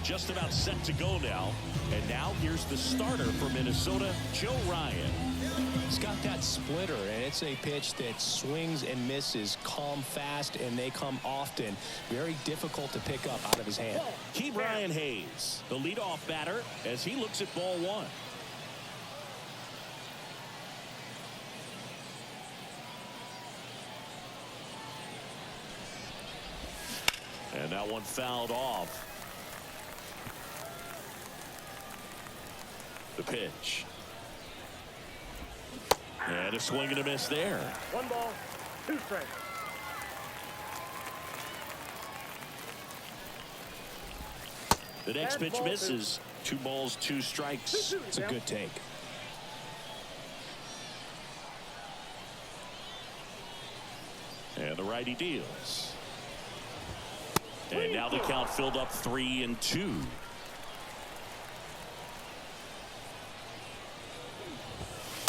just about set to go now. And now here's the starter for Minnesota, Joe Ryan. He's got that splitter, and it's a pitch that swings and misses, come fast, and they come often. Very difficult to pick up out of his hand. Brian Hayes, the leadoff batter, as he looks at ball one. And that one fouled off. The pitch. And a swing and a miss there. 1 ball, 2 strikes. The next pitch misses. 2 balls, 2 strikes. It's a good take. And the righty deals. And now the count filled up 3-2.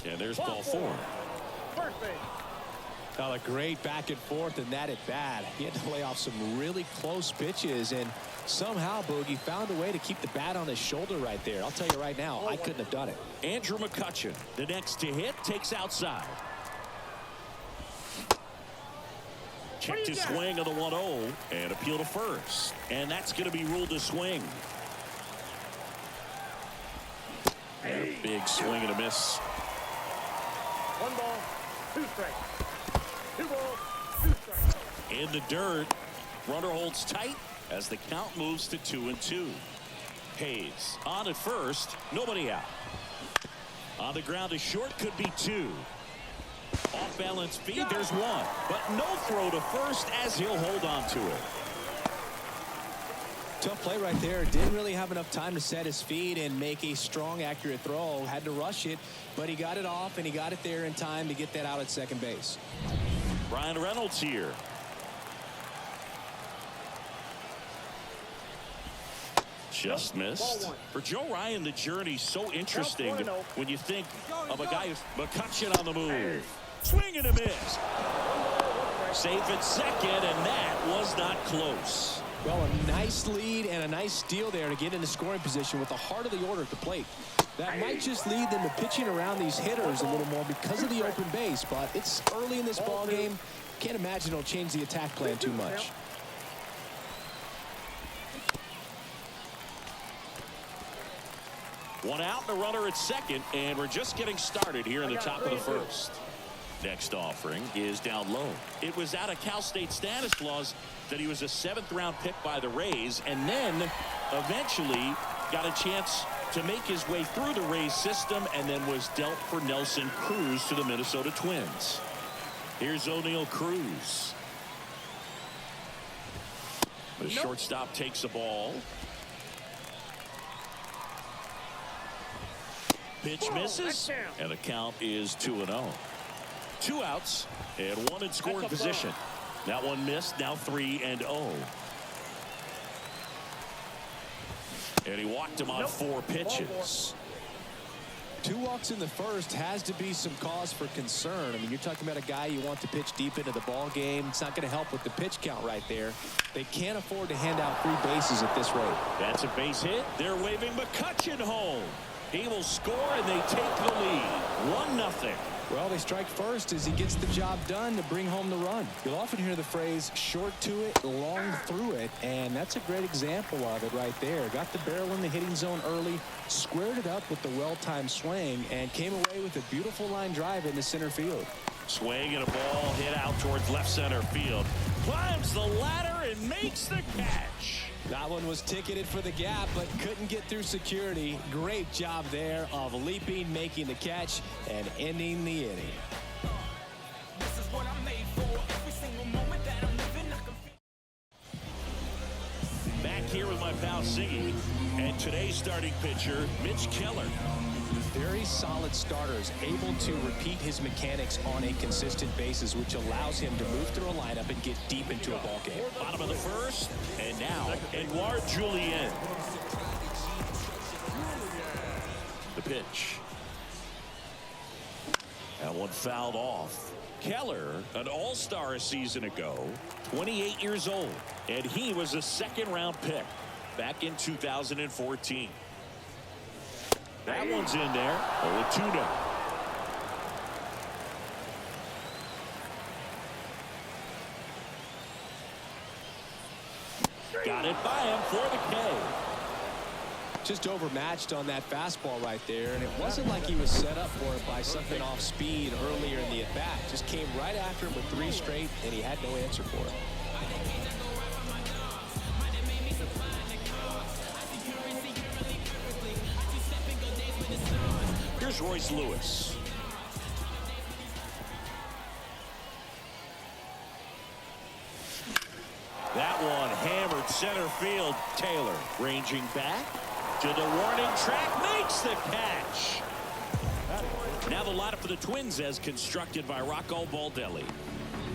And there's ball 4. First base. Now a great back and forth and that at bat. He had to lay off some really close pitches, and somehow Boogie found a way to keep the bat on his shoulder right there. I'll tell you right now, I couldn't have done it. Andrew McCutchen, the next to hit, takes outside. Checked his swing on the 1-0 and appeal to first. And that's going to be ruled a swing. And a big swing and a miss. 1 ball, 2 strikes. 2 balls, 2 strikes. In the dirt, runner holds tight as the count moves to 2-2. Hayes on at first, nobody out. On the ground to short, could be 2. Off balance feed, there's 1, but no throw to first as he'll hold on to it. Tough play right there. Didn't really have enough time to set his feet and make a strong, accurate throw. Had to rush it, but he got it off and he got it there in time to get that out at second base. Ryan Reynolds here. Just missed. For Joe Ryan, the journey's so interesting when you think of a guy who's McCutchen on the move. Swing and a miss. Safe at second, and that was not close. Well, a nice lead and a nice steal there to get into scoring position with the heart of the order at the plate. That might just lead them to pitching around these hitters a little more because of the open base, but it's early in this ball game. Can't imagine it'll change the attack plan too much. One out, the runner at second, and we're just getting started here in the top of the first. Next offering is down low. It was out of Cal State Stanislaus that he was a 7th round pick by the Rays, and then eventually got a chance to make his way through the Rays system and then was dealt for Nelson Cruz to the Minnesota Twins. Here's O'Neal Cruz. The shortstop takes the ball. Pitch misses, and the count is 2-0. 2 outs and 1 in scoring position. That one missed, now 3-0. And he walked him on 4 pitches. 2 walks in the first has to be some cause for concern. I mean, you're talking about a guy you want to pitch deep into the ball game. It's not going to help with the pitch count right there. They can't afford to hand out free bases at this rate. That's a base hit. They're waving McCutchen home. He will score, and they take the lead. 1-0. Well, they strike first as he gets the job done to bring home the run. You'll often hear the phrase short to it, long through it, and that's a great example of it right there. Got the barrel in the hitting zone early, squared it up with the well-timed swing, and came away with a beautiful line drive into center field. Swing and a ball hit out towards left center field. Climbs the ladder and makes the catch. That one was ticketed for the gap, but couldn't get through security. Great job there of leaping, making the catch, and ending the inning. This is what I'm made for. Every single moment that I'm living, I can feel. Back here with my pal Siggy, and today's starting pitcher, Mitch Keller. Very solid starters, able to repeat his mechanics on a consistent basis, which allows him to move through a lineup and get deep into a ball game. Bottom of the first, and now Edouard Julien. The pitch. That one fouled off. Keller, an all-star a season ago, 28 years old, and he was a 2nd-round pick. back in 2014. That one's in there. 0-2 now. Got it by him for the K. Just overmatched on that fastball right there, and it wasn't like he was set up for it by something off speed earlier in the at-bat. Just came right after him with 3 straight, and he had no answer for it. Here's Royce Lewis. That one hammered center field. Taylor ranging back to the warning track, makes the catch. Now the lineup for the Twins as constructed by Rocco Baldelli.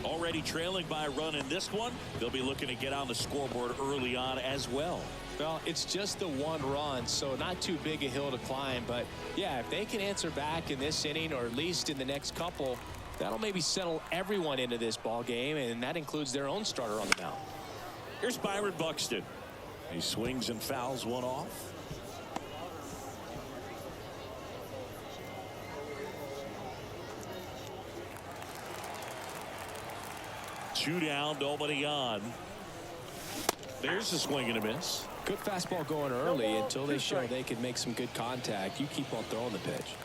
Already trailing by a run in this one. They'll be looking to get on the scoreboard early on as well. Well, it's just the 1 run, so not too big a hill to climb. But, yeah, if they can answer back in this inning or at least in the next couple, that'll maybe settle everyone into this ball game, and that includes their own starter on the mound. Here's Byron Buxton. He swings and fouls one off. Two down, nobody on. There's a swing and a miss. Good fastball going early until they show they can make some good contact. You keep on throwing the pitch.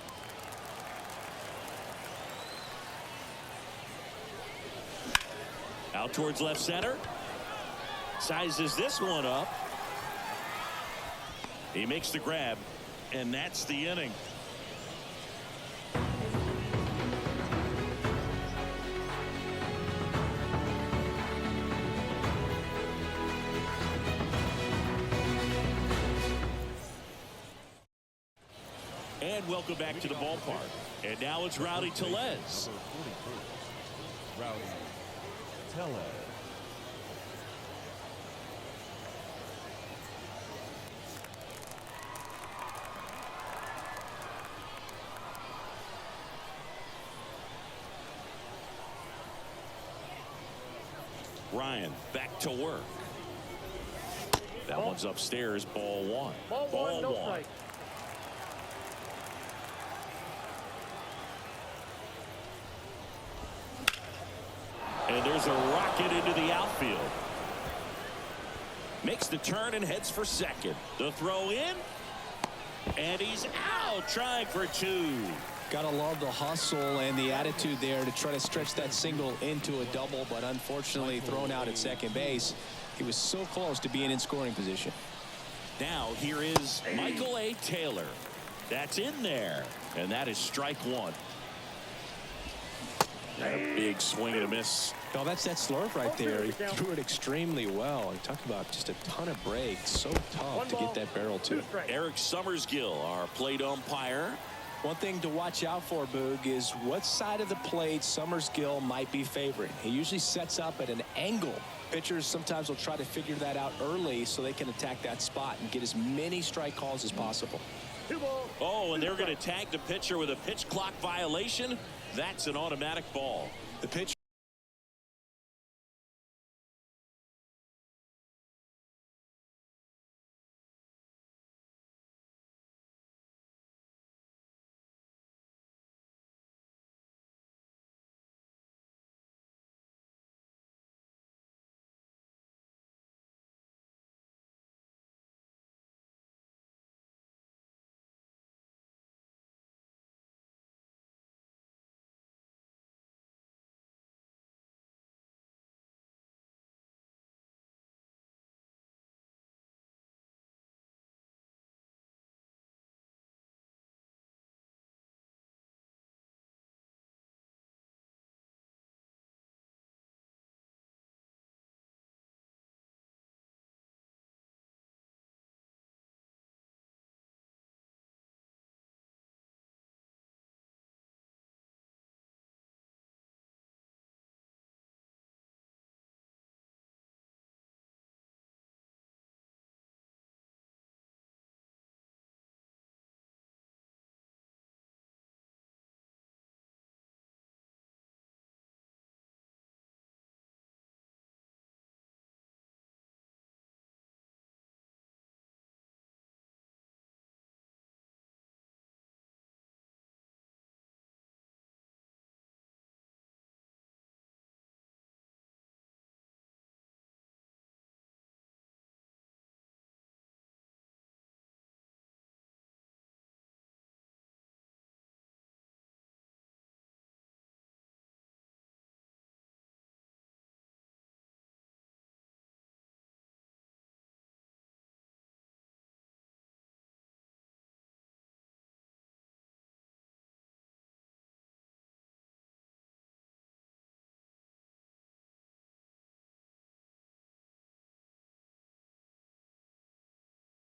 Out towards left center. Sizes this one up. He makes the grab, and that's the inning. And welcome back to the ballpark. And now it's Rowdy Tellez. Rowdy Tellez. Ryan back to work. That one's upstairs. Ball 1. Ball 1, no strike. And there's a rocket into the outfield. Makes the turn and heads for second. The throw in. And he's out, trying for 2. Gotta love the hustle and the attitude there to try to stretch that single into a double, but unfortunately thrown out at second base. He was so close to being in scoring position. Now here is Michael A. Taylor. That's in there. And that is strike 1. And a big swing and a miss. Oh, that's that slurve right there. He threw it extremely well. And talk about just a ton of breaks. So tough to get that barrel to. Eric Summersgill, our plate umpire. One thing to watch out for, Boog, is what side of the plate Summersgill might be favoring. He usually sets up at an angle. Pitchers sometimes will try to figure that out early so they can attack that spot and get as many strike calls as possible. Oh, and they're going to tag the pitcher with a pitch clock violation. That's an automatic ball. The pitcher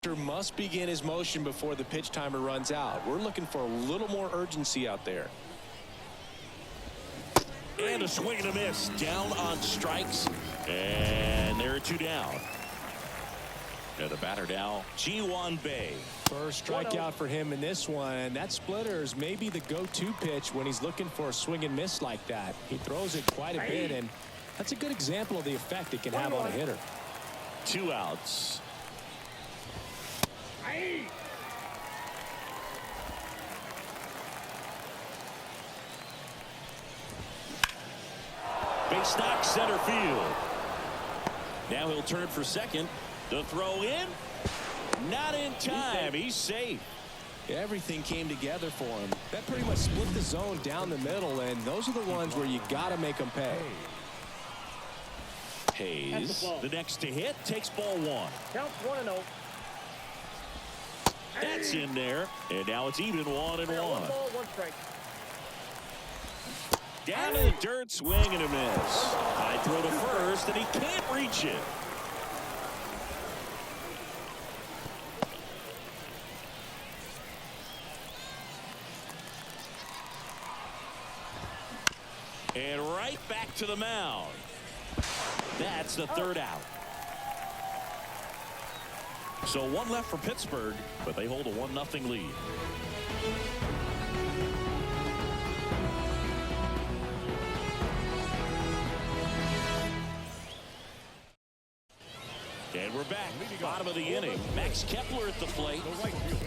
Must begin his motion before the pitch timer runs out. We're looking for a little more urgency out there. And a swing and a miss. Down on strikes. And there are 2 down. And the batter now, Ji-Hwan Bae. First strikeout for him in this one. That splitter is maybe the go-to pitch when he's looking for a swing and miss like that. He throws it quite a bit, and that's a good example of the effect it can have on a hitter. 2 outs. Base knock center field. Now he'll turn for second. The throw in. Not in time. He's safe. Everything came together for him. That pretty much split the zone down the middle, and those are the ones where you got to make them pay. Hayes, the next to hit, takes ball 1. Count 1-0. That's in there, and now it's even 1-1. 1 ball, 1 strike. Down to the dirt, swing and a miss. High throw to first, and he can't reach it. And right back to the mound. That's the 3rd out. So 1 left for Pittsburgh, but they hold a 1-0 lead. And we're back. Bottom of the inning. Max Kepler at the plate. The right fielder.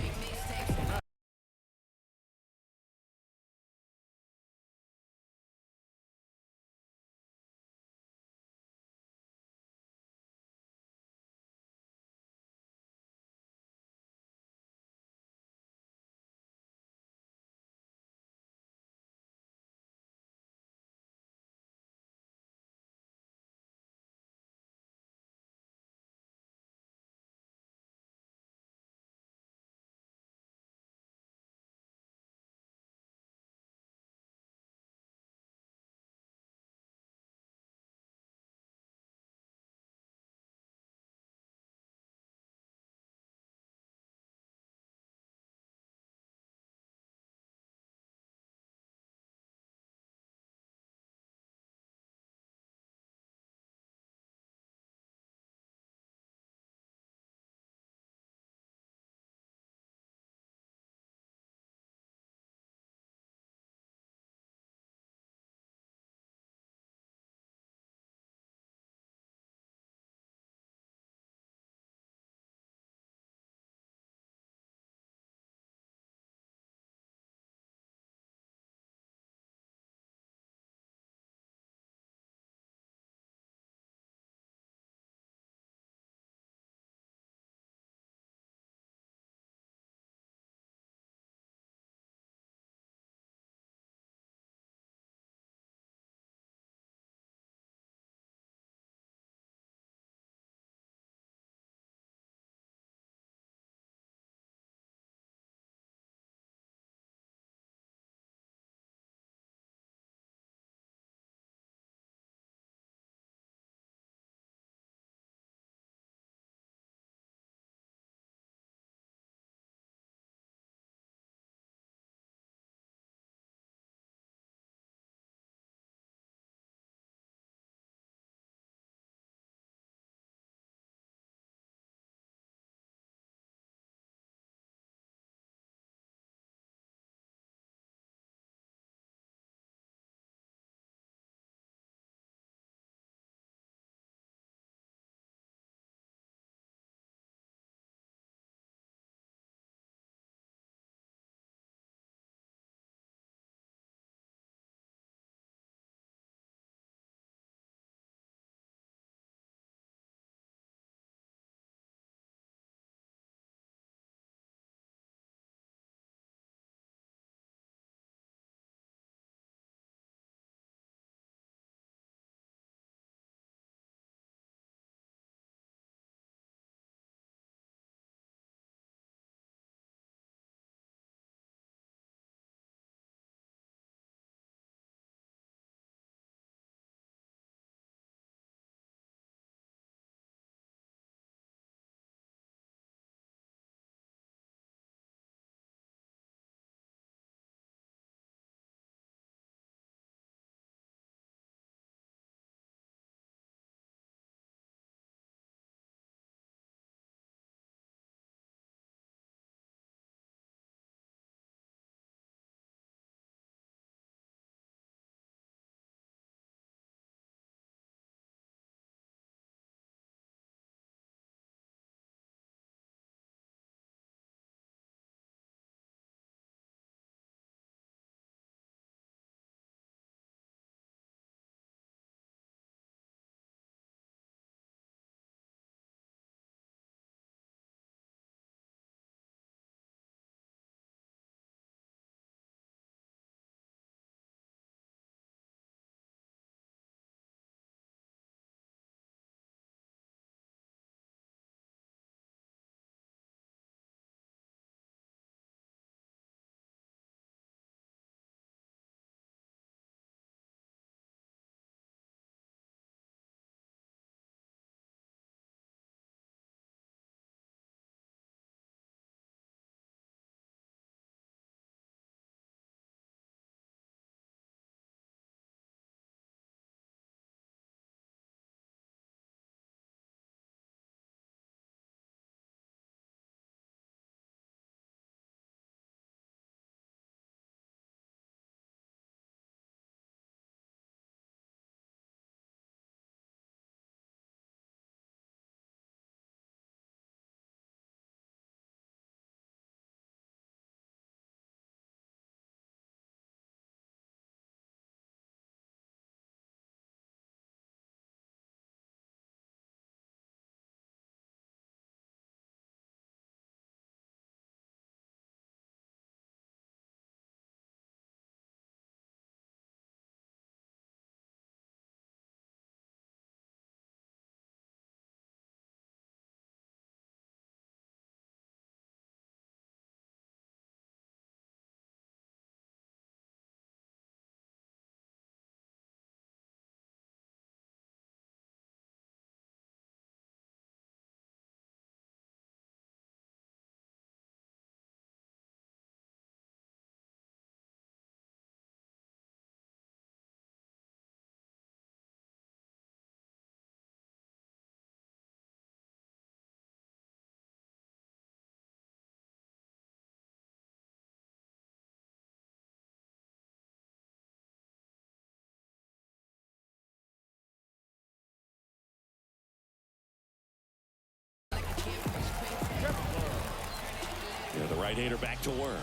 Right-hander back to work.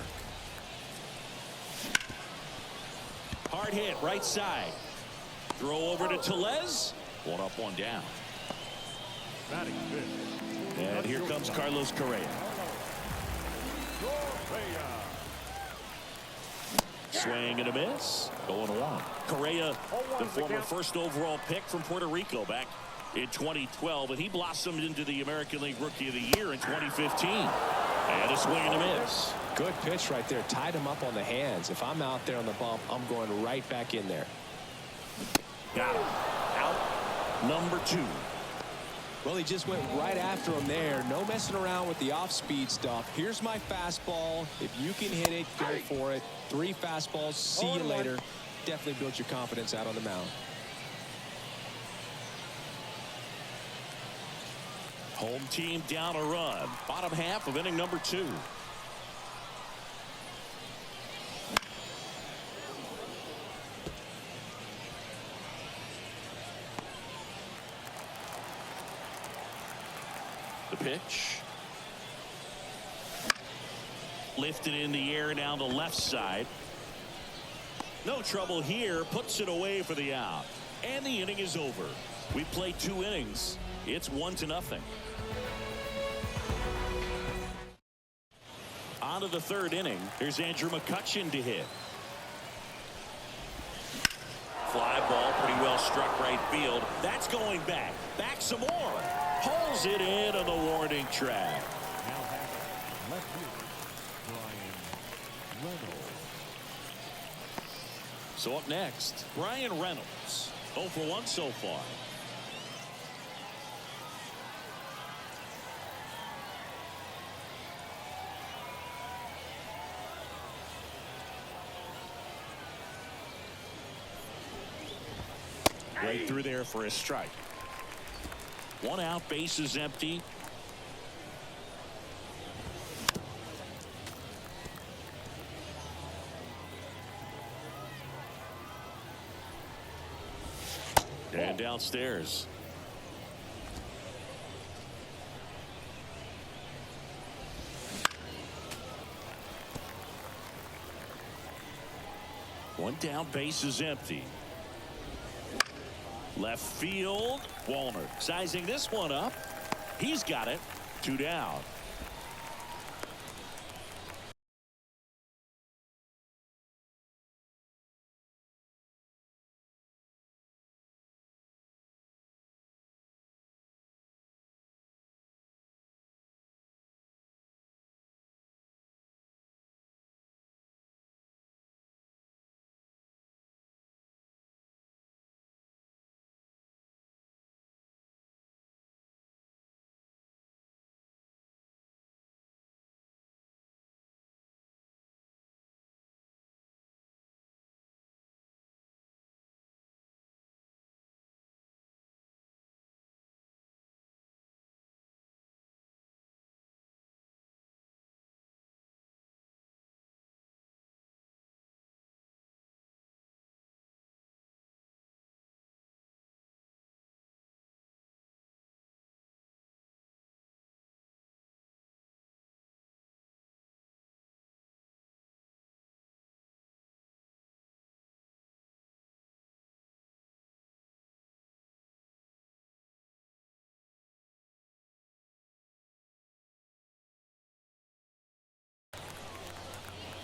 Hard hit, right side. Throw over to Tellez. One up, one down. Batting fifth. And here comes Carlos Correa. Swing and a miss. 0-1. Correa, the former first overall pick from Puerto Rico back in 2012, and he blossomed into the American League Rookie of the Year in 2015. And a swing and a miss. Good pitch right there. Tied him up on the hands. If I'm out there on the bump, I'm going right back in there. Got him. Out number 2. Well, he just went right after him there. No messing around with the off-speed stuff. Here's my fastball. If you can hit it, go for it. 3 fastballs. See you later. Definitely built your confidence out on the mound. Home team down a run. Bottom half of inning number 2. The pitch. Lifted in the air down the left side. No trouble here. Puts it away for the out. And the inning is over. We played 2 innings. It's 1-0. On to the 3rd inning. Here's Andrew McCutchen to hit. Fly ball pretty well struck right field. That's going back. Back some more. Pulls it in on the warning track. Now left fielder Brian Reynolds. So up next, Brian Reynolds. 0 for 1 so far. Right through there for a strike. 1 out, bases empty. And downstairs. One down, bases empty. Left field, Walner sizing this one up. He's got it. 2 down.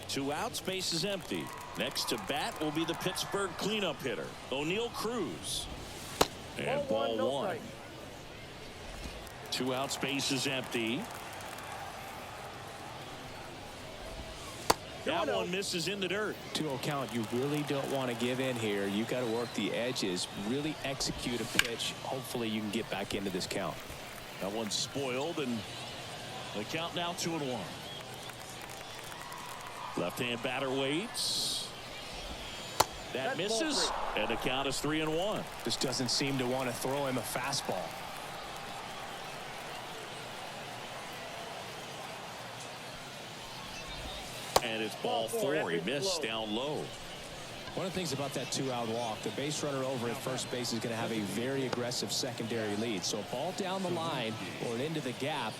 Two outs, base is empty. Next to bat will be the Pittsburgh cleanup hitter, O'Neal Cruz. And ball one. Two outs, base is empty. That one misses in the dirt. 2-0 count. You really don't want to give in here. You got to work the edges, really execute a pitch. Hopefully you can get back into this count. That one's spoiled, and the count now 2-1. Left-hand batter waits. That misses, and the count is 3-1. Just doesn't seem to want to throw him a fastball. And it's ball four. He missed down low. One of the things about that two-out walk, the base runner over at first base is going to have a very aggressive secondary lead. So a ball down the line or into the gap,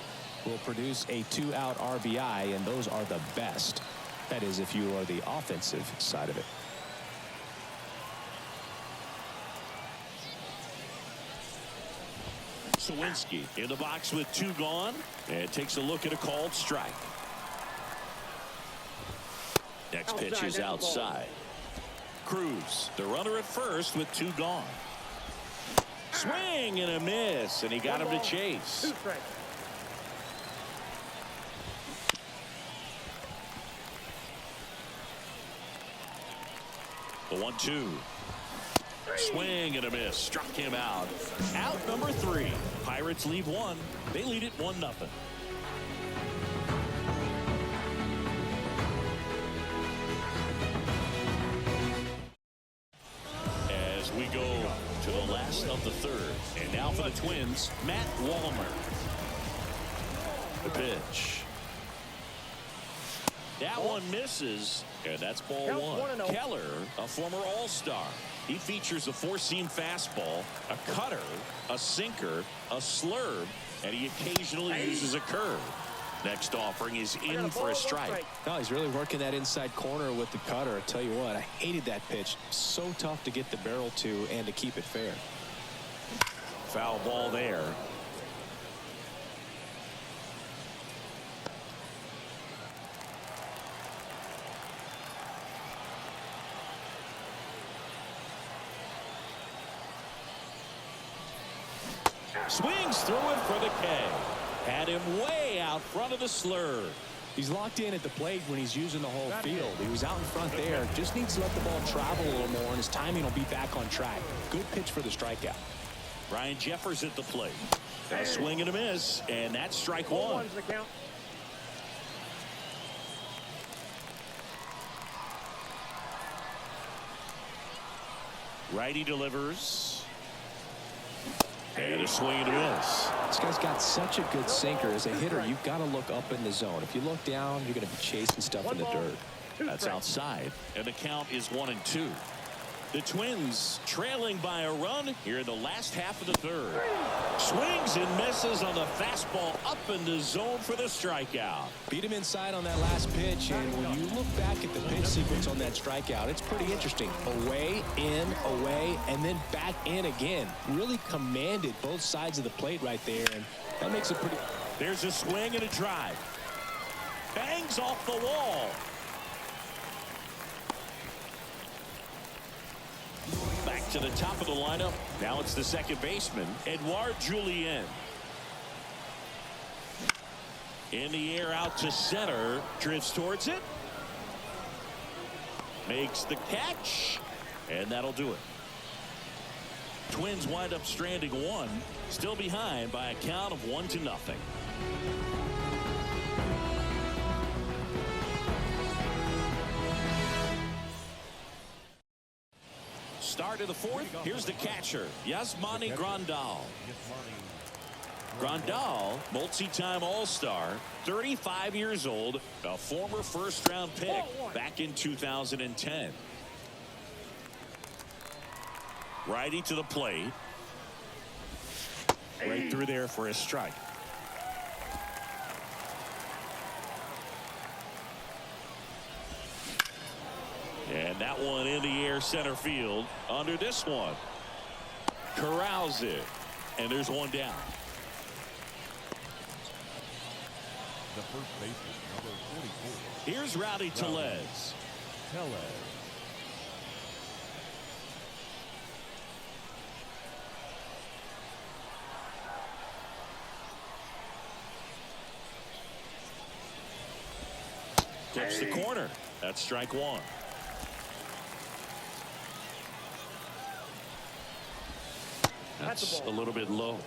will produce a 2-out RBI, and those are the best. That is, if you are the offensive side of it. Sawinski in the box with 2 gone and takes a look at a called strike. Next pitch is outside. Cruz, the runner at first with 2 gone. Swing and a miss, and he got him to chase. 2 strikes. The 1-2. Swing and a miss. Struck him out. Out number 3. Pirates leave 1. They lead it 1-0. As we go to the last of the 3rd. And now for the Twins, Matt Wallmer. The pitch. That one misses, and that's ball Count 1. 1-0. Keller, a former All-Star. He features a 4-seam fastball, a cutter, a sinker, a slurve, and he occasionally uses a curve. Next offering is in for a strike. No, he's really working that inside corner with the cutter. I tell you what, I hated that pitch. So tough to get the barrel to and to keep it fair. Foul ball there. Swings through it for the K. Had him way out front of the slur. He's locked in at the plate when he's using the whole field. He was out in front there. Just needs to let the ball travel a little more, and his timing will be back on track. Good pitch for the strikeout. Ryan Jeffers at the plate. A swing and a miss, and that's strike 1. 1's the count. Righty delivers. And a swing and a miss. This guy's got such a good sinker. As a hitter, you've got to look up in the zone. If you look down, you're going to be chasing stuff in the dirt. 2 That's strikes. outside, and the count is 1-2. The Twins trailing by a run here in the last half of the 3rd. Swings and misses on the fastball up in the zone for the strikeout. Beat him inside on that last pitch, and when you look back at the pitch sequence on that strikeout, it's pretty interesting. Away, in, away, and then back in again. Really commanded both sides of the plate right there, and that makes it pretty. There's a swing and a drive. Bangs off the wall. Back to the top of the lineup. Now it's the second baseman, Edouard Julien. In the air out to center. Drifts towards it. Makes the catch. And that'll do it. Twins wind up stranding 1. Still behind by a count of 1-0. Start of the 4th. Here's the catcher, Yasmani Grandal. Grandal, multi-time All-Star, 35 years old, a former first-round pick back in 2010. Righty to the plate. Right through there for a strike. And that one in the air center field. Under this one. Corrals it. And there's one down. The first baseman, number 44. Here's Rowdy Tellez. Tellez. Clips the corner. That's strike 1. That's a little bit low.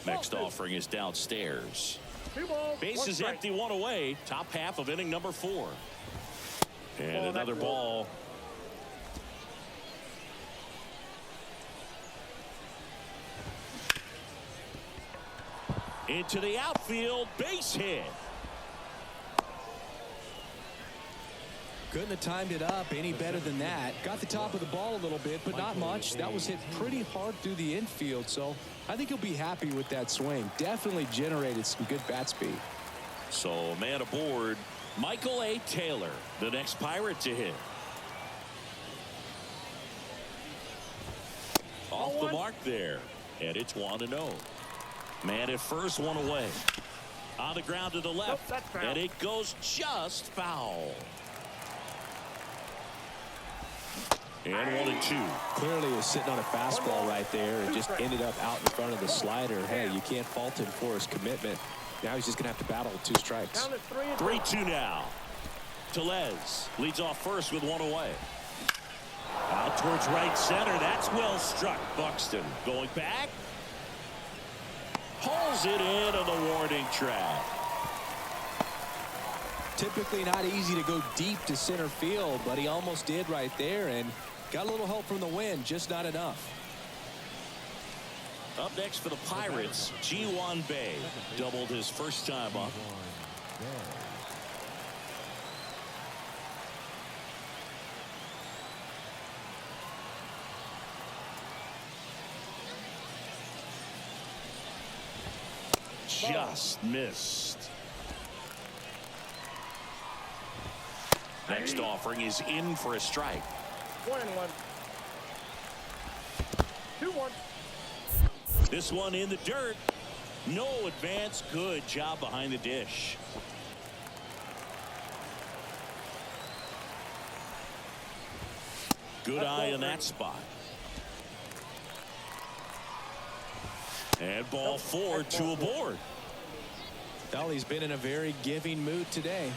Next offering is downstairs. 2 balls. Base 1 is strike. empty, 1 away. Top half of inning number 4. And another ball. Into the outfield, base hit. Couldn't have timed it up any better than that. Got the top of the ball a little bit, but not much. That was hit pretty hard through the infield, so I think he'll be happy with that swing. Definitely generated some good bat speed. So man aboard, Michael A. Taylor, the next Pirate to hit. Off the mark there, and it's 1-0. Man at first, one away. On the ground to the left, and it goes just foul. And 1-2. Clearly was sitting on a fastball right there and just ended up out in front of the slider. Hey, you can't fault him for his commitment. Now he's just going to have to battle with 2 strikes. 3-2 now. Tellez leads off first with 1 away. Out towards right center. That's well struck. Buxton going back. Pulls it in on the warning track. Typically not easy to go deep to center field, but he almost did right there and got a little help from the wind, just not enough. Up next for the Pirates, Ji-Hwan Bae doubled his first time up. Just missed. Next offering is in for a strike. 1-1. 2-1. This one in the dirt. No advance. Good job behind the dish. Good eye in that spot. And ball 4, 2 aboard. Well, he's been in a very giving mood today.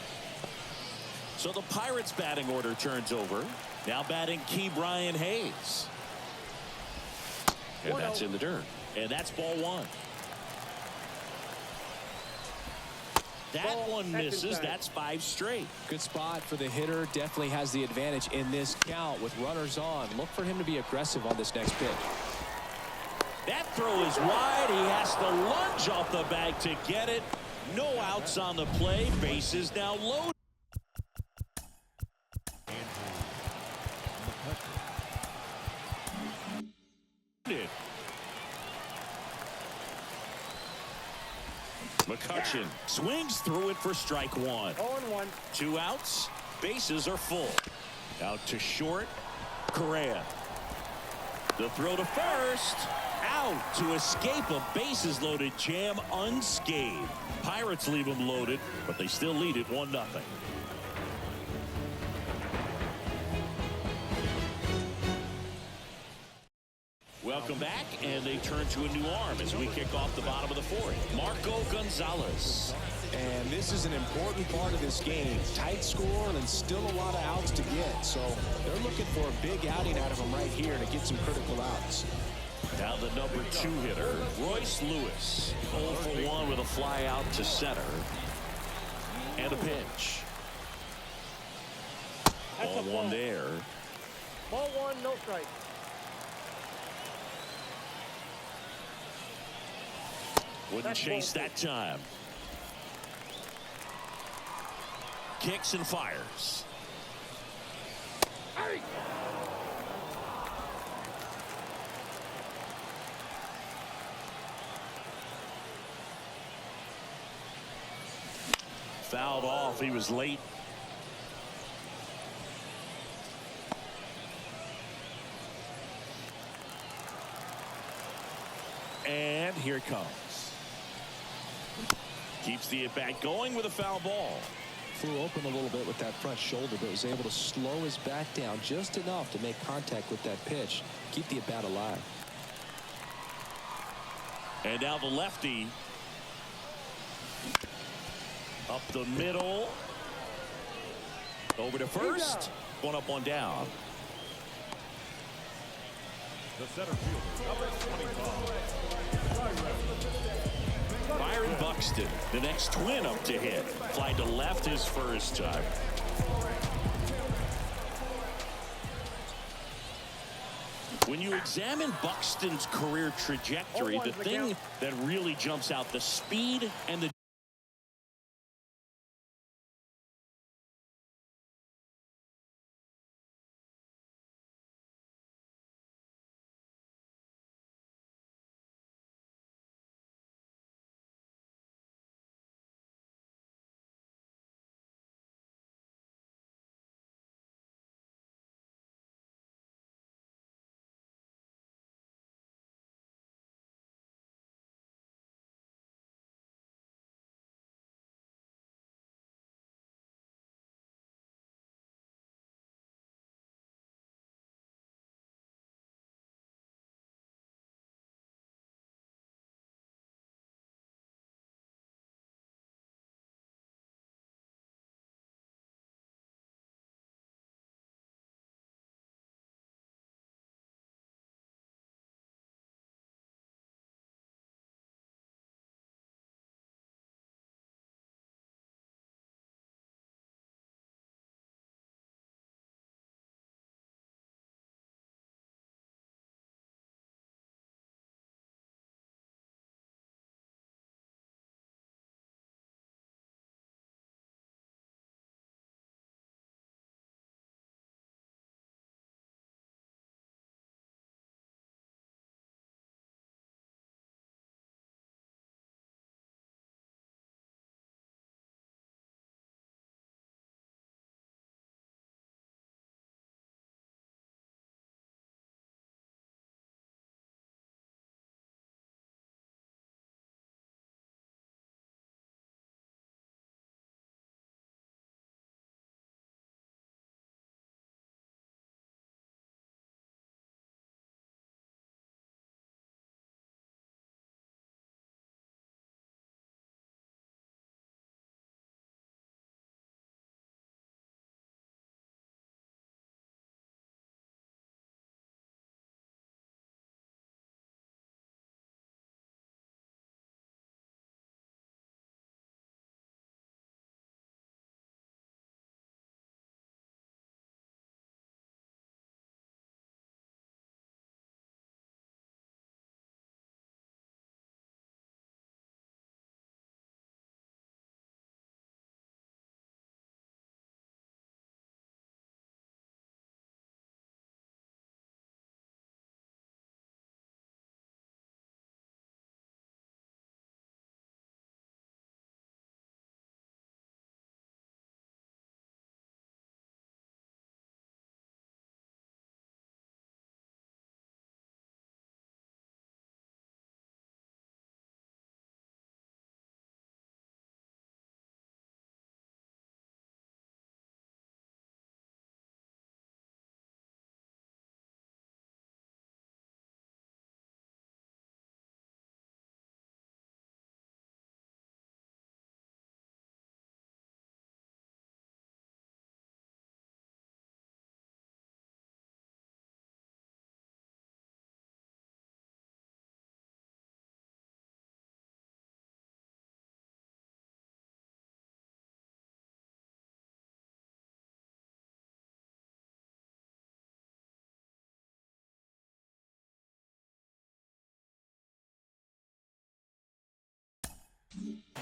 So the Pirates batting order turns over. Now batting Key Brian Hayes. And that's in the dirt. And that's ball 1. That one misses. That's 5 straight. Good spot for the hitter. Definitely has the advantage in this count with runners on. Look for him to be aggressive on this next pitch. That throw is wide. He has to lunge off the bag to get it. No outs on the play. Bases now loaded. McCutchen swings through it for strike 1. 0-1. 2 outs. Bases are full. Out to short. Correa. The throw to first. Out to escape a bases loaded jam unscathed. Pirates leave them loaded, but they still lead it 1-0. Welcome back, and they turn to a new arm as we kick off the bottom of the 4th. Marco Gonzalez. And this is an important part of this game. Tight score and still a lot of outs to get. So they're looking for a big outing out of him right here to get some critical outs. Now the number 2 hitter, Royce Lewis. 0 for 1 with a fly out to center. And a pitch. Ball 1 there. Ball 1, no strike. Wouldn't chase that time. Kicks and fires. Fouled off. He was late. And here it comes. Keeps the at-bat going with a foul ball. Flew open a little bit with that front shoulder, but was able to slow his bat down just enough to make contact with that pitch. Keep the at-bat alive. And now the lefty. Up the middle. Over to first. 1 up, 1 down. The center fielder, number 25. Byron Buxton, the next twin up to hit. Fly to left his first time. When you examine Buxton's career trajectory, the thing that really jumps out, the speed and the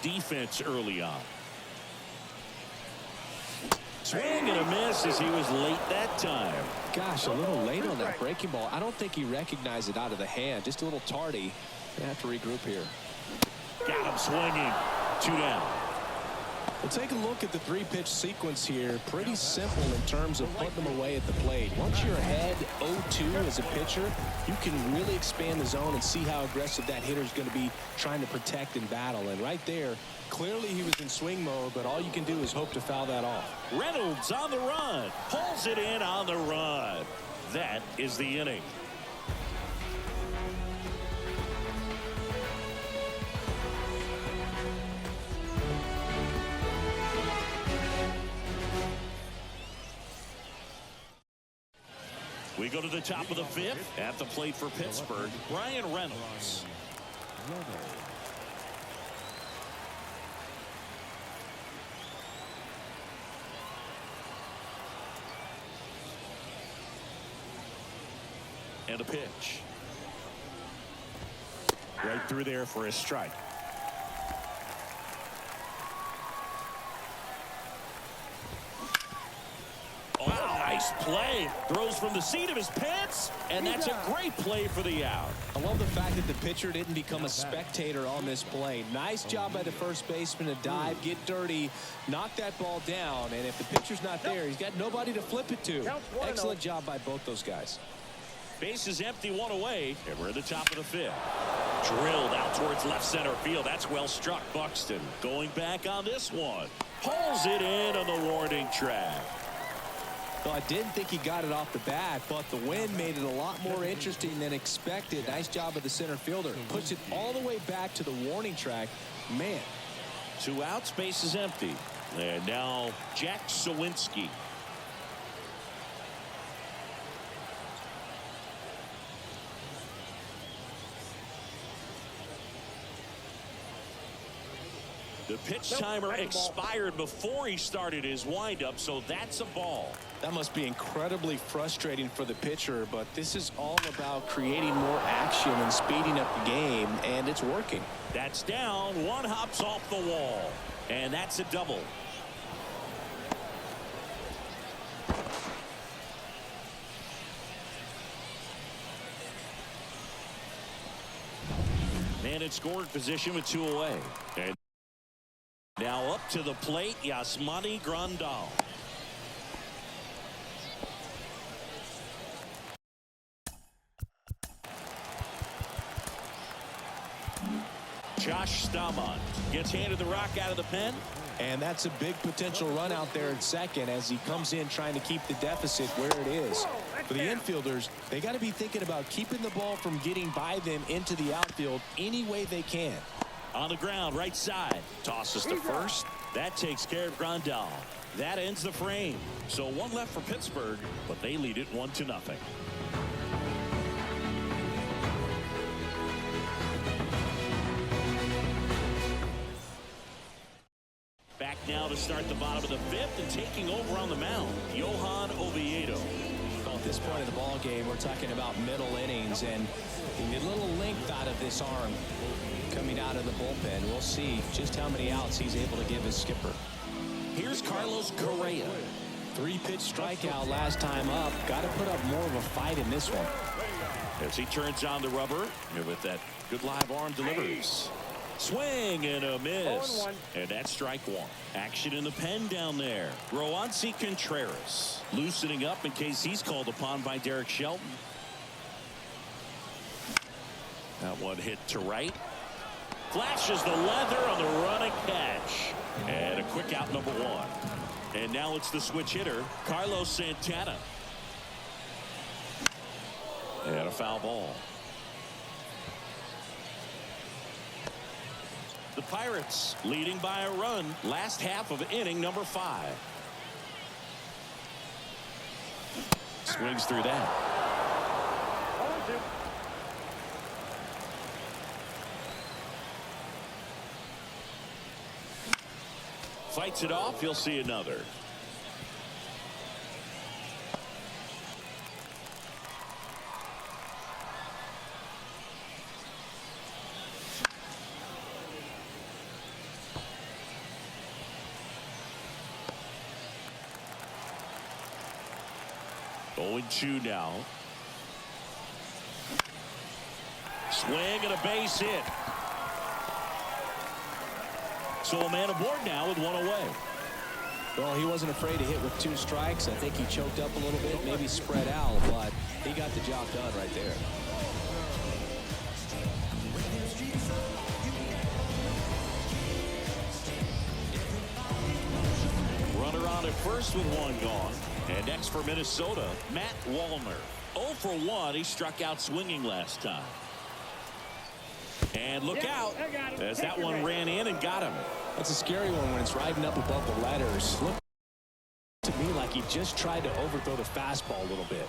defense early on. Swing and a miss as he was late that time. Gosh, a little late on that breaking ball. I don't think he recognized it out of the hand. Just a little tardy. They have to regroup here. Got him swinging. 2 down. We'll take a look at the 3-pitch sequence here. Pretty simple in terms of putting them away at the plate. Once you're ahead 0-2 as a pitcher, you can really expand the zone and see how aggressive that hitter is going to be trying to protect and battle. And right there, clearly he was in swing mode, but all you can do is hope to foul that off. Reynolds on the run. Pulls it in on the run. That is the inning. We go to the top of the 5th. At the plate for Pittsburgh, Brian Reynolds. And a pitch. Right through there for a strike. Nice play. Throws from the seat of his pants, and that's a great play for the out. I love the fact that the pitcher didn't become a spectator on this play. Nice job by the first baseman to dive, get dirty, knock that ball down, and if the pitcher's not there, he's got nobody to flip it to. Excellent job by both those guys. Base is empty, 1 away, and we're at the top of the 5th. Drilled out towards left center field. That's well struck. Buxton going back on this one. Pulls it in on the warning track. Well, I didn't think he got it off the bat, but the wind made it a lot more interesting than expected. Nice job of the center fielder. Puts it all the way back to the warning track. Man. 2 outs, base is empty. And now Jack Sawinski. The pitch timer expired before he started his windup, so that's a ball. That must be incredibly frustrating for the pitcher, but this is all about creating more action and speeding up the game, and it's working. That's down. 1 hops off the wall, and that's a double. Man in scoring position with 2 away. And now up to the plate, Yasmani Grandal. Josh Stamont gets handed the rock out of the pen. And that's a big potential run out there at second as he comes in trying to keep the deficit where it is. For the infielders, they got to be thinking about keeping the ball from getting by them into the outfield any way they can. On the ground, right side. Tosses to first. That takes care of Grandal. That ends the frame. So 1 left for Pittsburgh, but they lead it 1-0. Back now to start the bottom of the 5th and taking over on the mound, Johan Oviedo. Well, at this point in the ball game, we're talking about middle innings, and a little length out of this arm coming out of the bullpen. We'll see just how many outs he's able to give his skipper. Here's Carlos Correa. 3-pitch strikeout last time up. Got to put up more of a fight in this one. As he turns on the rubber with that good live arm delivers. Swing and a miss. And that's strike 1. Action in the pen down there. Roansy Contreras loosening up in case he's called upon by Derek Shelton. That one hit to right. Flashes the leather on the running catch. And a quick out, number 1. And now it's the switch hitter, Carlos Santana. And a foul ball. The Pirates leading by a run. Last half of inning number 5. Swings through that. 0-2. Fights it off. You'll see another. 0-2 now. Swing and a base hit. So a man aboard now with one away. Well, he wasn't afraid to hit with 2 strikes. I think he choked up a little bit, maybe spread out, but he got the job done right there. Runner on at first with 1 gone. And next for Minnesota, Matt Wallner. 0 for 1. He struck out swinging last time. And look out as that one ran in and got him. That's a scary one when it's riding up above the letters. Look to me like he just tried to overthrow the fastball a little bit.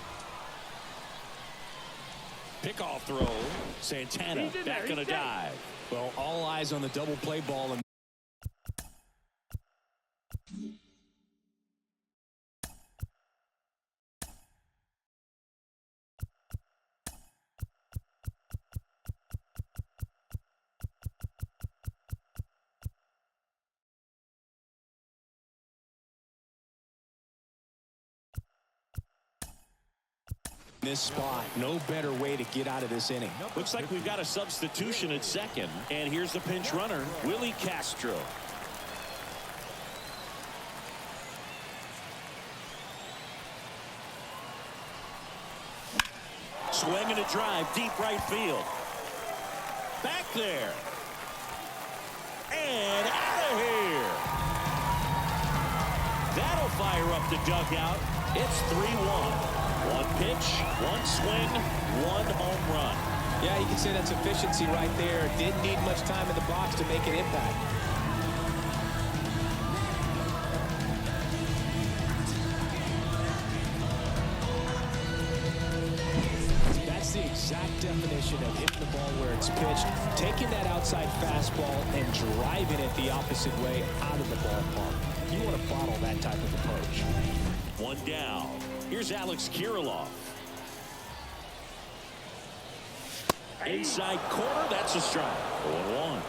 Pickoff throw. Santana back on a dive. Well, all eyes on the double play ball. And this spot, no better way to get out of this inning. Looks like we've got a substitution at second. And here's the pinch runner, Willie Castro. Swing and a drive, deep right field. Back there. And out of here. That'll fire up the dugout. It's 3-1. 1 pitch, 1 swing, 1 home run. Yeah, you can say that's efficiency right there. Didn't need much time in the box to make an impact. That's the exact definition of hitting the ball where it's pitched, taking that outside fastball and driving it the opposite way out of the ballpark. You want to bottle that type of approach. 1 down. Here's Alex Kirilloff. Inside corner, that's a strike. 0-1.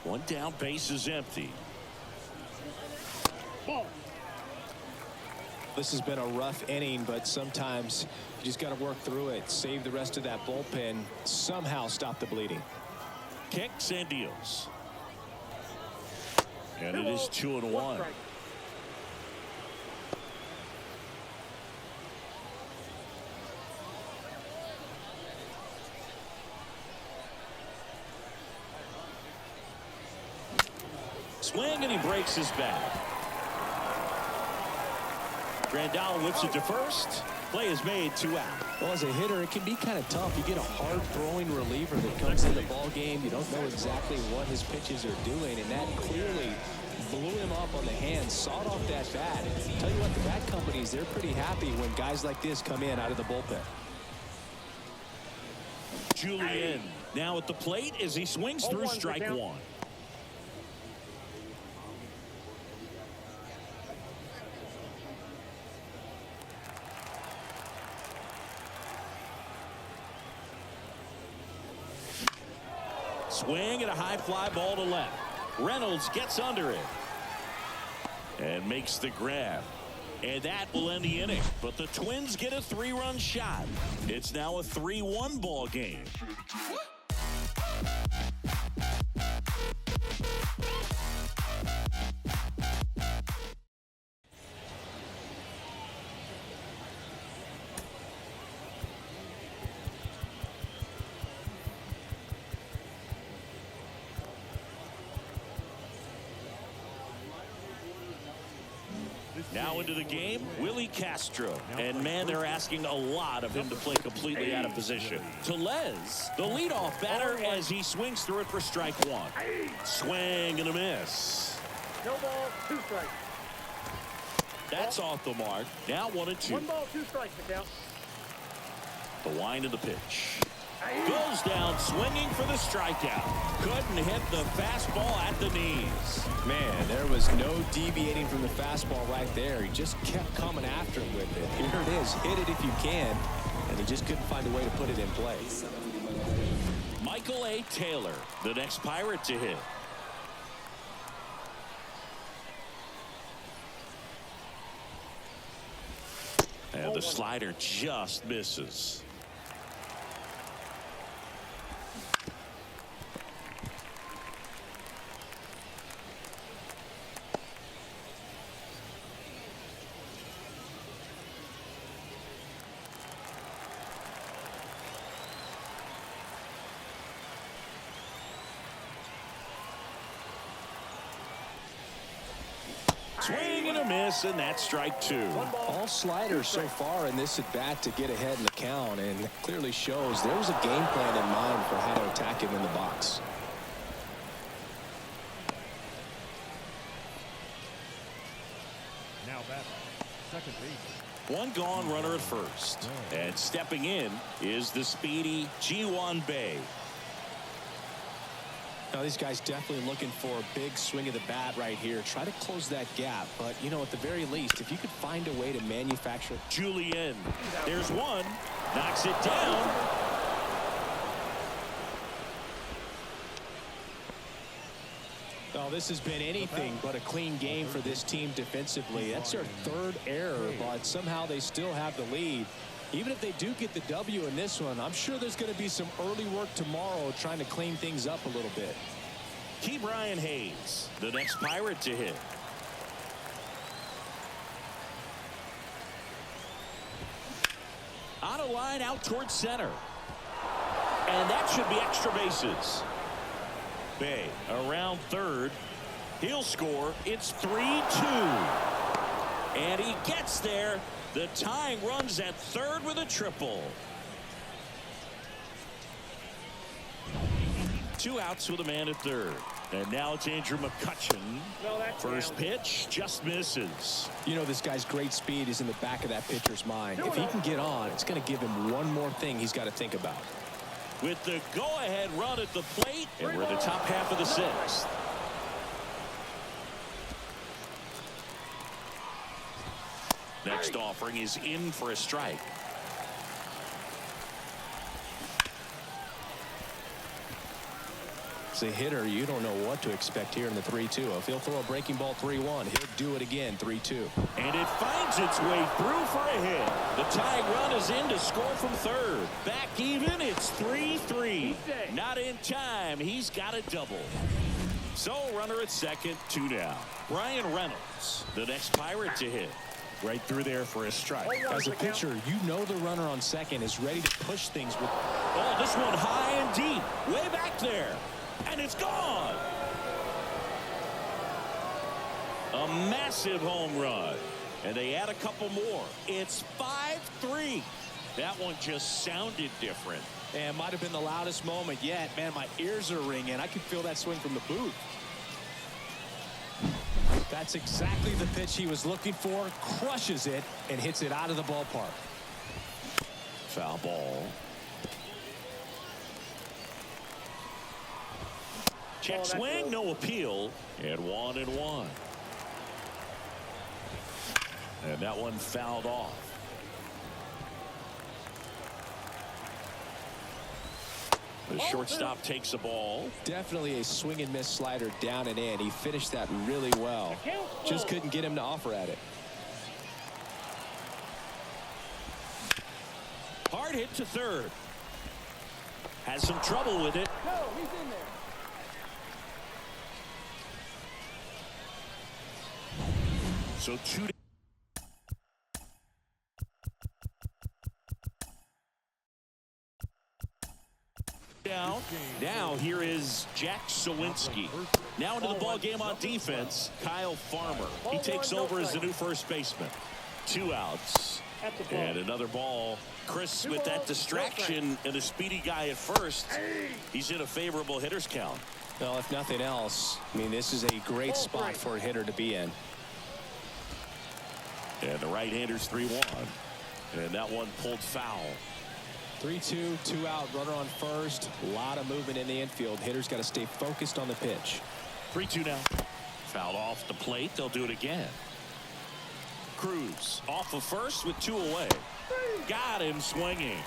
One down, base is empty. Ball. This has been a rough inning, but sometimes you just got to work through it, save the rest of that bullpen, somehow stop the bleeding. Kicks and deals. And it is 2-1. Swing and he breaks his back. Grandal whips it to first. Play is made, 2 out. Well, as a hitter, it can be kind of tough. You get a hard-throwing reliever that comes in the ball game. You don't know exactly what his pitches are doing, and that clearly blew him up on the hand, sawed off that bat. And tell you what, the bat companies, they're pretty happy when guys like this come in out of the bullpen. Julian now at the plate as he swings through strike 1. Swing and a high fly ball to left. Reynolds gets under it and makes the grab. And that will end the inning. But the Twins get a 3-run shot. It's now a 3-1 ball game. Now into the game, Willie Castro. And man, they're asking a lot of him to play completely out of position. Tellez, the leadoff batter, as he swings through it for strike 1. Swing and a miss. No ball, 2 strikes. That's off the mark. Now 1-2. 1 ball, 2 strikes, McCown. The wind of the pitch. Goes down swinging for the strikeout. Couldn't hit the fastball at the knees. Man, there was no deviating from the fastball right there. He just kept coming after him with it. Here it is. Hit it if you can. And he just couldn't find a way to put it in play. Michael A. Taylor, the next Pirate to hit. And the slider just misses. Swing and a miss, and that's strike two. All sliders so far in this at bat to get ahead in the count, and it clearly shows there was a game plan in mind for how to attack him in the box. Now batting, second base. One gone, runner at first. And stepping in is the speedy Ji-Hwan Bae. Now these guys definitely looking for a big swing of the bat right here. Try to close that gap, but you know, at the very least, if you could find a way to manufacture. Julian, there's one, knocks it down. Oh, this has been anything but a clean game for this team defensively. That's their third error, but somehow they still have the lead. Even if they do get the W in this one, I'm sure there's going to be some early work tomorrow trying to clean things up a little bit. Key Brian Hayes, the next Pirate to hit. On a line out towards center. And that should be extra bases. Bae around third. He'll score. It's 3-2. And he gets there. The tying runs at third with a triple. 2 outs with a man at third. And now it's Andrew McCutchen. First pitch just misses. You know, this guy's great speed is in the back of that pitcher's mind. If he can get on, it's going to give him one more thing he's got to think about. With the go-ahead run at the plate, and we're in the top half of the sixth. Next offering is in for a strike. As a hitter, you don't know what to expect here in the 3-2. If he'll throw a breaking ball 3-1, he'll do it again 3-2. And it finds its way through for a hit. The tying run is in to score from third. Back even, it's 3-3. Not in time. He's got a double. So runner at second, 2 down. Brian Reynolds, the next Pirate to hit. Right through there for a strike. As a pitcher, you know the runner on second is ready to push things with. Oh, this one high and deep. Way back there. And it's gone. A massive home run. And they add a couple more. It's 5-3. That one just sounded different. And might have been the loudest moment yet. Man, my ears are ringing. I can feel that swing from the booth. That's exactly the pitch he was looking for. Crushes it and hits it out of the ballpark. Foul ball. Check swing, no appeal. And 1-1. And that one fouled off. The shortstop takes the ball. Definitely a swing and miss slider down and in. He finished that really well. Just couldn't get him to offer at it. Hard hit to third. Has some trouble with it. No, he's in there. So 2 down. Now here is Jack Sawinski. Now into the ball game on defense, Kyle Farmer. He takes over as the new first baseman. 2 outs. And another ball. Chris with that distraction and a speedy guy at first. He's in a favorable hitter's count. Well, if nothing else, I mean, this is a great spot for a hitter to be in. And the right-hander's 3-1. And that one pulled foul. 3-2, 2 out, runner on first. A lot of movement in the infield. Hitter's got to stay focused on the pitch. 3-2 now. Fouled off the plate. They'll do it again. Cruz off of first with 2 away. Got him swinging.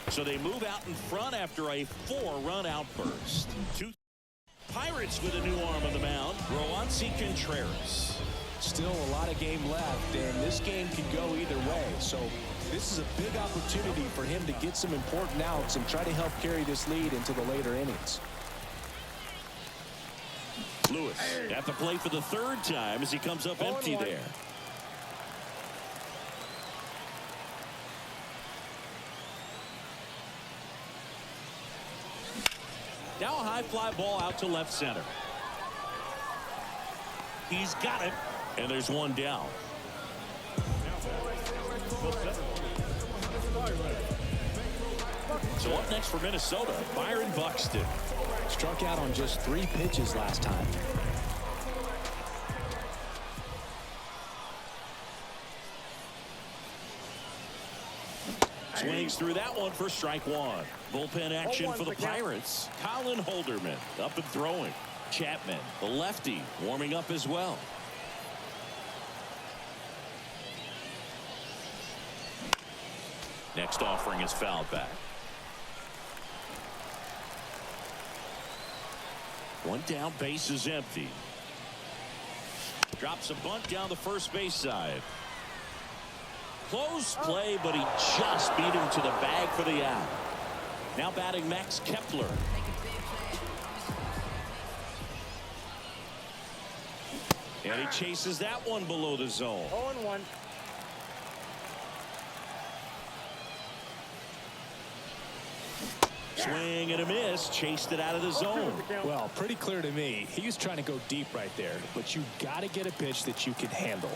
So they move out in front after a 4-run outburst. Pirates with a new arm on the mound, Roansy Contreras. Still a lot of game left, and this game can go either way. So this is a big opportunity for him to get some important outs and try to help carry this lead into the later innings. Lewis at the plate for the 3rd time as he comes up empty there. Now a high fly ball out to left center. He's got it, and there's one down. So up next for Minnesota, Byron Buxton. Struck out on just 3 pitches last time. Swings through that one for strike 1. Bullpen action for the Pirates. Colin Holderman up and throwing. Chapman, the lefty, warming up as well. Next offering is fouled back. One down, base is empty. Drops a bunt down the first base side. Close play, but he just beat him to the bag for the out. Now batting Max Kepler. And he chases that one below the zone. 0-1. Swing and a miss. Chased it out of the zone. Well, pretty clear to me. He was trying to go deep right there, but you got to get a pitch that you can handle.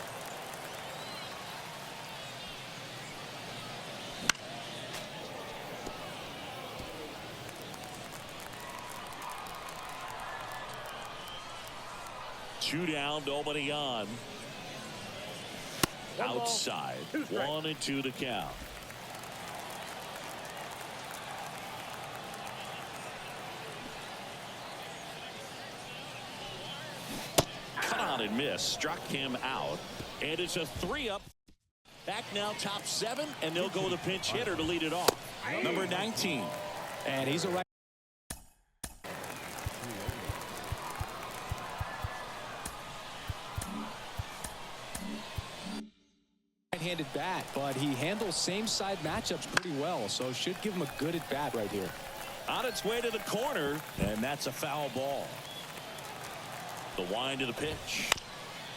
Two down, nobody on. Outside. 1-2 to count. Cut on and miss. Struck him out. And it's a 3-up. Back now top 7, and they'll go with a pinch hitter to lead it off. Number 19. And he's a right. Right-handed bat, but he handles same side matchups pretty well, so should give him a good at bat right here. On its way to the corner, and that's a foul ball. The wind of the pitch.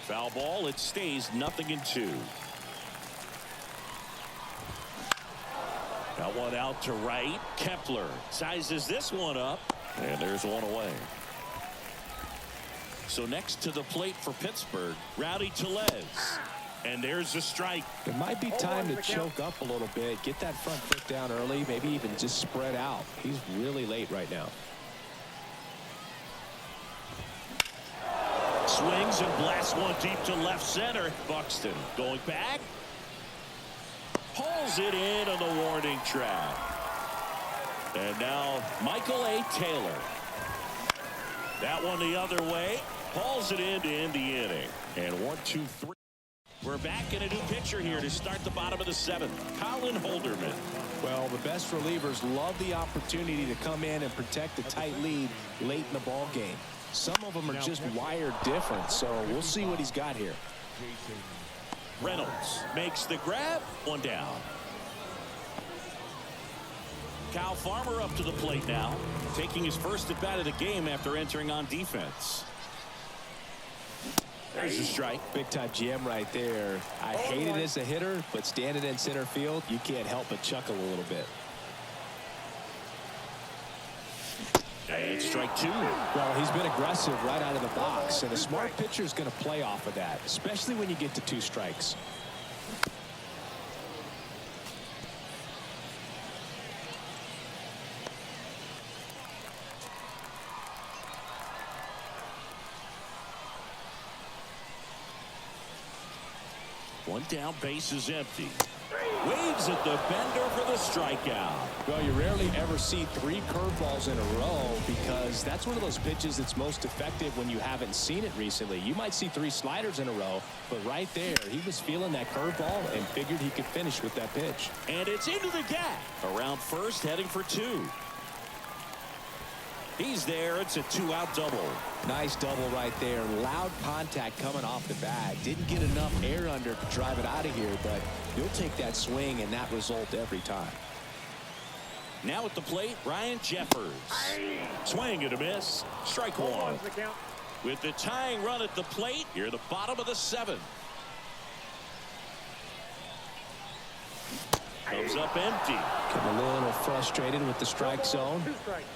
Foul ball. It stays 0-2. Got one out to right. Kepler sizes this one up, and there's one away. So next to the plate for Pittsburgh, Rowdy Tellez. And there's a strike. It might be time to choke up a little bit, get that front foot down early, maybe even just spread out. He's really late right now. Swings and blasts one deep to left center. Buxton going back. Pulls it in on the warning track. And now Michael A. Taylor. That one the other way. Pulls it in to end the inning. And 1-2-3. We're back in a new pitcher here to start the bottom of the 7th. Colin Holderman. Well, the best relievers love the opportunity to come in and protect a tight lead late in the ball game. Some of them are just wired different, so we'll see what he's got here. Reynolds makes the grab. One down. Kyle Farmer up to the plate now, taking his first at bat of the game after entering on defense. There's a strike. Big time GM right there. I hate it as a hitter, but standing in center field, you can't help but chuckle a little bit. And strike 2. Well, he's been aggressive right out of the box, and a smart pitcher is going to play off of that, especially when you get to 2 strikes. One down, base is empty. Waves at the bender for the strikeout. Well, you rarely ever see 3 curveballs in a row because that's one of those pitches that's most effective when you haven't seen it recently. You might see 3 sliders in a row, but right there, he was feeling that curveball and figured he could finish with that pitch. And it's into the gap. Around first, heading for 2. He's there. It's a 2-out double. Nice double right there. Loud contact coming off the bat. Didn't get enough air under to drive it out of here, but you'll take that swing and that result every time. Now at the plate, Ryan Jeffers. Swing and a miss. Strike 1. With the tying run at the plate, you're the bottom of the 7th. Comes up empty. Getting a little frustrated with the strike zone. 2 strikes.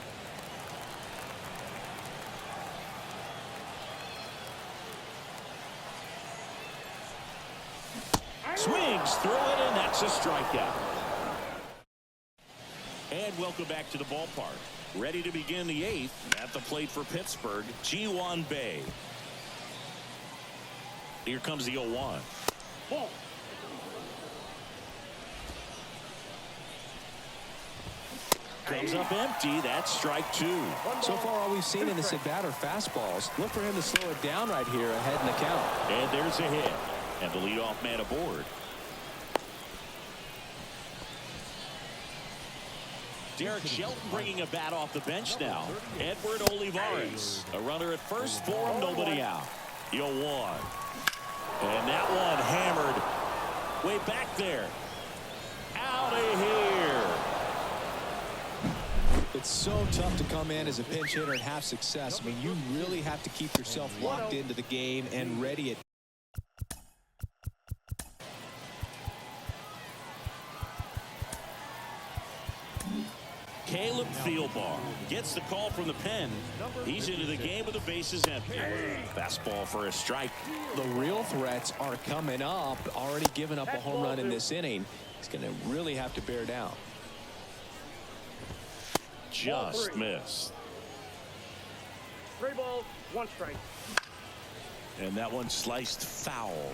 Swings through it, and that's a strikeout. And welcome back to the ballpark. Ready to begin the 8th. At the plate for Pittsburgh, Ji-Hwan Bae. Here comes the 0-1. Ball. Comes up empty. That's strike 2. So far, all we've seen in this at-bat are fastballs. Look for him to slow it down right here ahead in the count. And there's a hit. And the leadoff man aboard. Derek Shelton bringing a bat off the bench now. Edward Olivares. A runner at first for him, nobody out. 0-1. And that one hammered way back there. Out of here. It's so tough to come in as a pinch hitter and have success. I mean, you really have to keep yourself locked into the game and ready at Caleb Thielbar gets the call from the pen. He's into the game with the bases empty. Fastball for a strike. the real threats are coming up. Already given up a home run in this inning. He's going to really have to bear down. Just missed. 3 balls, 1 strike. And that one sliced foul.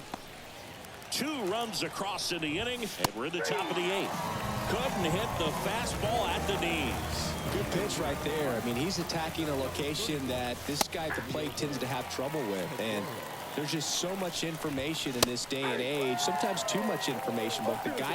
2 runs across in the inning, and we're in the top of the 8th. Couldn't hit the fastball at the knees. Good pitch right there. I mean, he's attacking a location that this guy at the plate tends to have trouble with. And there's just so much information in this day and age. Sometimes too much information, but the guy